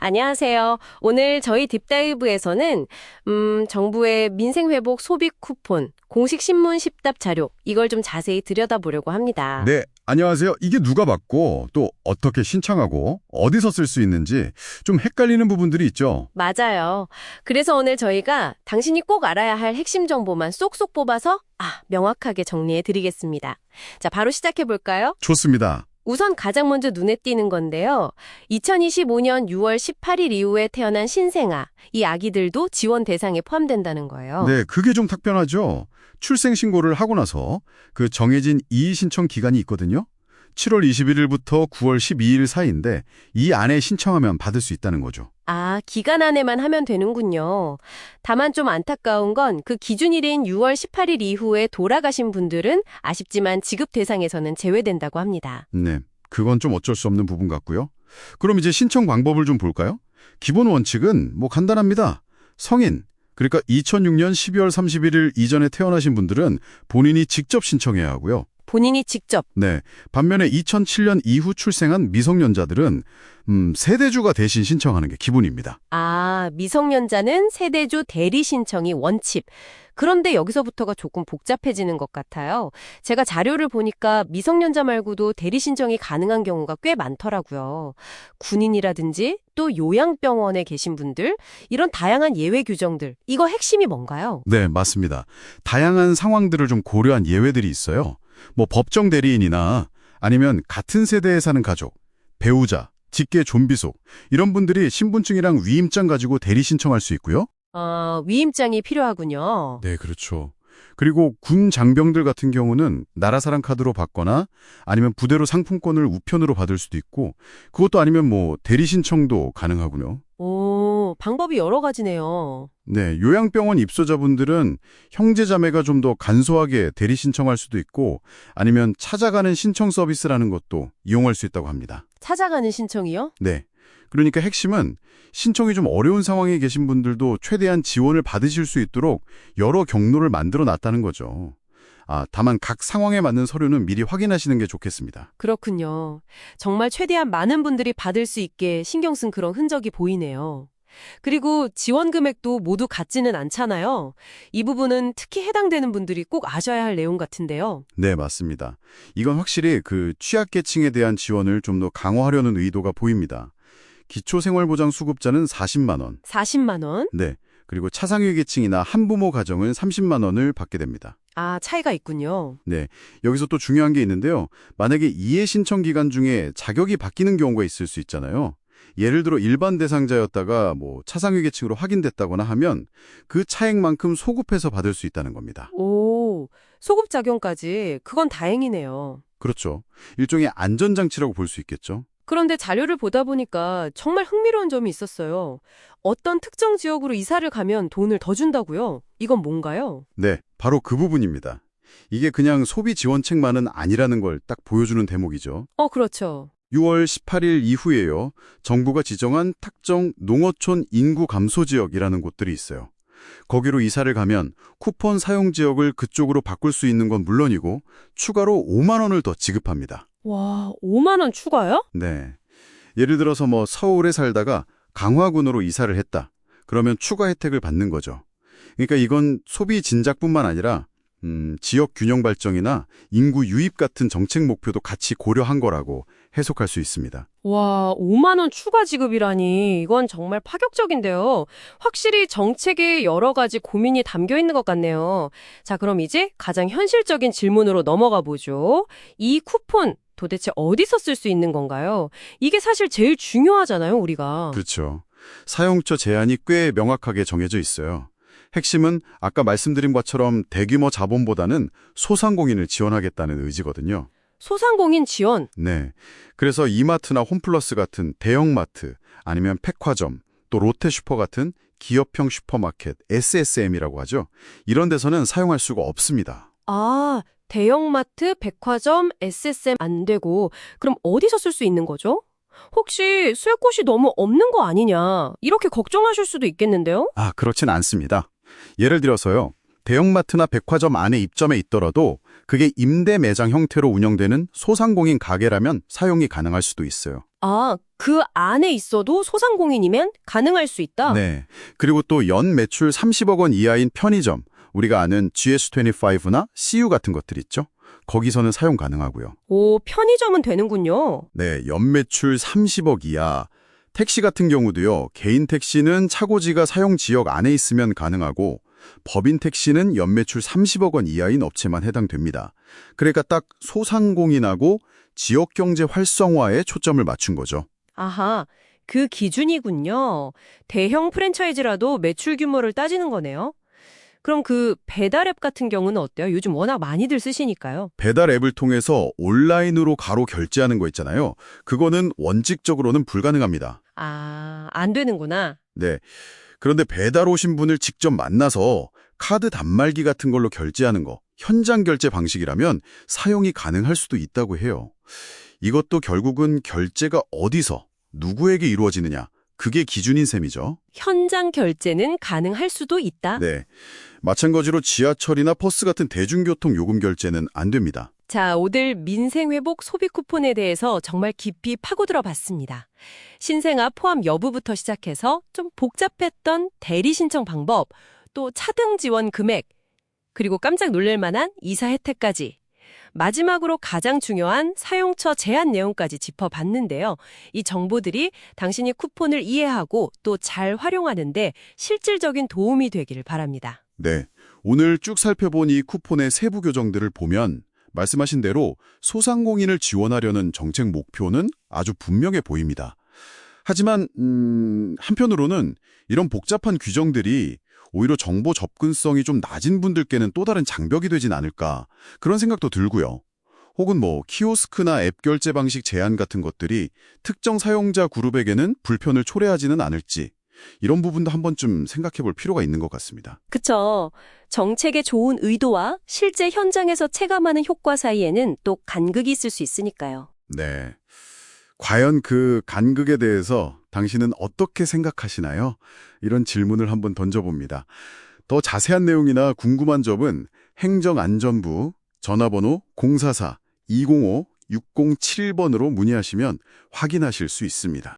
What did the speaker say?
안녕하세요. 오늘 저희 딥다이브에서는 정부의 민생회복 소비 쿠폰, 공식 신문 10답 자료, 이걸 좀 자세히 들여다보려고 합니다. 네, 안녕하세요. 이게 누가 받고 또 어떻게 신청하고 어디서 쓸 수 있는지 좀 헷갈리는 부분들이 있죠. 맞아요. 그래서 오늘 저희가 당신이 꼭 알아야 할 핵심 정보만 쏙쏙 뽑아서 명확하게 정리해 드리겠습니다. 자, 바로 시작해 볼까요? 좋습니다. 우선 가장 먼저 눈에 띄는 건데요. 2025년 6월 18일 이후에 태어난 신생아, 이 아기들도 지원 대상에 포함된다는 거예요. 네, 그게 좀 특별하죠. 출생 신고를 하고 나서 그 정해진 이의 신청 기간이 있거든요. 7월 21일부터 9월 12일 사이인데 이 안에 신청하면 받을 수 있다는 거죠. 기간 안에만 하면 되는군요. 다만 좀 안타까운 건 그 기준일인 6월 18일 이후에 돌아가신 분들은 아쉽지만 지급 대상에서는 제외된다고 합니다. 네, 그건 좀 어쩔 수 없는 부분 같고요. 그럼 이제 신청 방법을 좀 볼까요? 기본 원칙은 간단합니다. 성인, 그러니까 2006년 12월 31일 이전에 태어나신 분들은 본인이 직접 신청해야 하고요. 본인이 직접. 네, 반면에 2007년 이후 출생한 미성년자들은 세대주가 대신 신청하는 게 기본입니다. 미성년자는 세대주 대리 신청이 원칙. 그런데 여기서부터가 조금 복잡해지는 것 같아요. 제가 자료를 보니까 미성년자 말고도 대리 신청이 가능한 경우가 꽤 많더라고요. 군인이라든지 또 요양병원에 계신 분들, 이런 다양한 예외 규정들, 이거 핵심이 뭔가요? 네, 맞습니다. 다양한 상황들을 좀 고려한 예외들이 있어요. 법정 대리인이나 아니면 같은 세대에 사는 가족, 배우자, 직계 좀비속 이런 분들이 신분증이랑 위임장 가지고 대리 신청할 수 있고요. 위임장이 필요하군요. 네, 그렇죠. 그리고 군 장병들 같은 경우는 나라사랑 카드로 받거나 아니면 부대로 상품권을 우편으로 받을 수도 있고 그것도 아니면 대리 신청도 가능하군요. 방법이 여러 가지네요. 네, 요양병원 입소자분들은 형제자매가 좀 더 간소하게 대리 신청할 수도 있고 아니면 찾아가는 신청 서비스라는 것도 이용할 수 있다고 합니다. 찾아가는 신청이요? 네, 그러니까 핵심은 신청이 좀 어려운 상황에 계신 분들도 최대한 지원을 받으실 수 있도록 여러 경로를 만들어 놨다는 거죠. 다만 각 상황에 맞는 서류는 미리 확인하시는 게 좋겠습니다. 그렇군요. 정말 최대한 많은 분들이 받을 수 있게 신경 쓴 그런 흔적이 보이네요. 그리고 지원 금액도 모두 같지는 않잖아요. 이 부분은 특히 해당되는 분들이 꼭 아셔야 할 내용 같은데요. 네, 맞습니다. 이건 확실히 그 취약계층에 대한 지원을 좀 더 강화하려는 의도가 보입니다. 기초생활보장 수급자는 40만 원. 40만 원? 네. 그리고 차상위 계층이나 한부모 가정은 30만 원을 받게 됩니다. 차이가 있군요. 네. 여기서 또 중요한 게 있는데요. 만약에 이해 신청 기간 중에 자격이 바뀌는 경우가 있을 수 있잖아요. 예를 들어 일반 대상자였다가 차상위 계층으로 확인됐다거나 하면 그 차액만큼 소급해서 받을 수 있다는 겁니다. 소급 작용까지. 그건 다행이네요. 그렇죠. 일종의 안전장치라고 볼 수 있겠죠. 그런데 자료를 보다 보니까 정말 흥미로운 점이 있었어요. 어떤 특정 지역으로 이사를 가면 돈을 더 준다고요? 이건 뭔가요? 네, 바로 그 부분입니다. 이게 그냥 소비 지원책만은 아니라는 걸 딱 보여주는 대목이죠. 그렇죠. 6월 18일 이후에요. 정부가 지정한 특정 농어촌 인구 감소 지역이라는 곳들이 있어요. 거기로 이사를 가면 쿠폰 사용 지역을 그쪽으로 바꿀 수 있는 건 물론이고 추가로 5만 원을 더 지급합니다. 와, 5만 원 추가요? 네. 예를 들어서 서울에 살다가 강화군으로 이사를 했다. 그러면 추가 혜택을 받는 거죠. 그러니까 이건 소비 진작뿐만 아니라 지역 균형 발전이나 인구 유입 같은 정책 목표도 같이 고려한 거라고 해석할 수 있습니다. 와, 5만 원 추가 지급이라니 이건 정말 파격적인데요. 확실히 정책에 여러 가지 고민이 담겨 있는 것 같네요. 자, 그럼 이제 가장 현실적인 질문으로 넘어가 보죠. 이 쿠폰 도대체 어디서 쓸 수 있는 건가요? 이게 사실 제일 중요하잖아요, 우리가. 그렇죠. 사용처 제한이 꽤 명확하게 정해져 있어요. 핵심은 아까 말씀드린 것처럼 대규모 자본보다는 소상공인을 지원하겠다는 의지거든요. 소상공인 지원. 네. 그래서 이마트나 홈플러스 같은 대형마트, 아니면 백화점, 또 롯데슈퍼 같은 기업형 슈퍼마켓, SSM이라고 하죠. 이런 데서는 사용할 수가 없습니다. 대형마트, 백화점, SSM 안 되고 그럼 어디서 쓸 수 있는 거죠? 혹시 쓸 곳이 너무 없는 거 아니냐 이렇게 걱정하실 수도 있겠는데요? 그렇진 않습니다. 예를 들어서요. 대형마트나 백화점 안에 입점해 있더라도 그게 임대 매장 형태로 운영되는 소상공인 가게라면 사용이 가능할 수도 있어요. 아, 그 안에 있어도 소상공인이면 가능할 수 있다? 네. 그리고 또 연 매출 30억 원 이하인 편의점, 우리가 아는 GS25나 CU 같은 것들 있죠? 거기서는 사용 가능하고요. 오, 편의점은 되는군요. 네, 연매출 30억 이하. 택시 같은 경우도요. 개인 택시는 차고지가 사용 지역 안에 있으면 가능하고 법인 택시는 연매출 30억 원 이하인 업체만 해당됩니다. 그러니까 딱 소상공인하고 지역경제 활성화에 초점을 맞춘 거죠. 아하, 그 기준이군요. 대형 프랜차이즈라도 매출 규모를 따지는 거네요. 그럼 그 배달앱 같은 경우는 어때요? 요즘 워낙 많이들 쓰시니까요. 배달 앱을 통해서 온라인으로 가로 결제하는 거 있잖아요. 그거는 원칙적으로는 불가능합니다. 아, 안 되는구나. 네. 그런데 배달 오신 분을 직접 만나서 카드 단말기 같은 걸로 결제하는 거, 현장 결제 방식이라면 사용이 가능할 수도 있다고 해요. 이것도 결국은 결제가 어디서, 누구에게 이루어지느냐, 그게 기준인 셈이죠. 현장 결제는 가능할 수도 있다. 네. 마찬가지로 지하철이나 버스 같은 대중교통 요금 결제는 안 됩니다. 자, 오늘 민생회복 소비 쿠폰에 대해서 정말 깊이 파고들어 봤습니다. 신생아 포함 여부부터 시작해서 좀 복잡했던 대리 신청 방법, 또 차등 지원 금액, 그리고 깜짝 놀랄 만한 이사 혜택까지. 마지막으로 가장 중요한 사용처 제한 내용까지 짚어봤는데요. 이 정보들이 당신이 쿠폰을 이해하고 또 잘 활용하는데 실질적인 도움이 되기를 바랍니다. 네. 오늘 쭉 살펴본 이 쿠폰의 세부 규정들을 보면 말씀하신 대로 소상공인을 지원하려는 정책 목표는 아주 분명해 보입니다. 하지만 한편으로는 이런 복잡한 규정들이 오히려 정보 접근성이 좀 낮은 분들께는 또 다른 장벽이 되진 않을까 그런 생각도 들고요. 혹은 키오스크나 앱 결제 방식 제한 같은 것들이 특정 사용자 그룹에게는 불편을 초래하지는 않을지 이런 부분도 한 번쯤 생각해 볼 필요가 있는 것 같습니다. 그쵸. 정책의 좋은 의도와 실제 현장에서 체감하는 효과 사이에는 또 간극이 있을 수 있으니까요. 네. 과연 그 간극에 대해서 당신은 어떻게 생각하시나요? 이런 질문을 한번 던져봅니다. 더 자세한 내용이나 궁금한 점은 행정안전부 전화번호 044-205-6071번으로 문의하시면 확인하실 수 있습니다.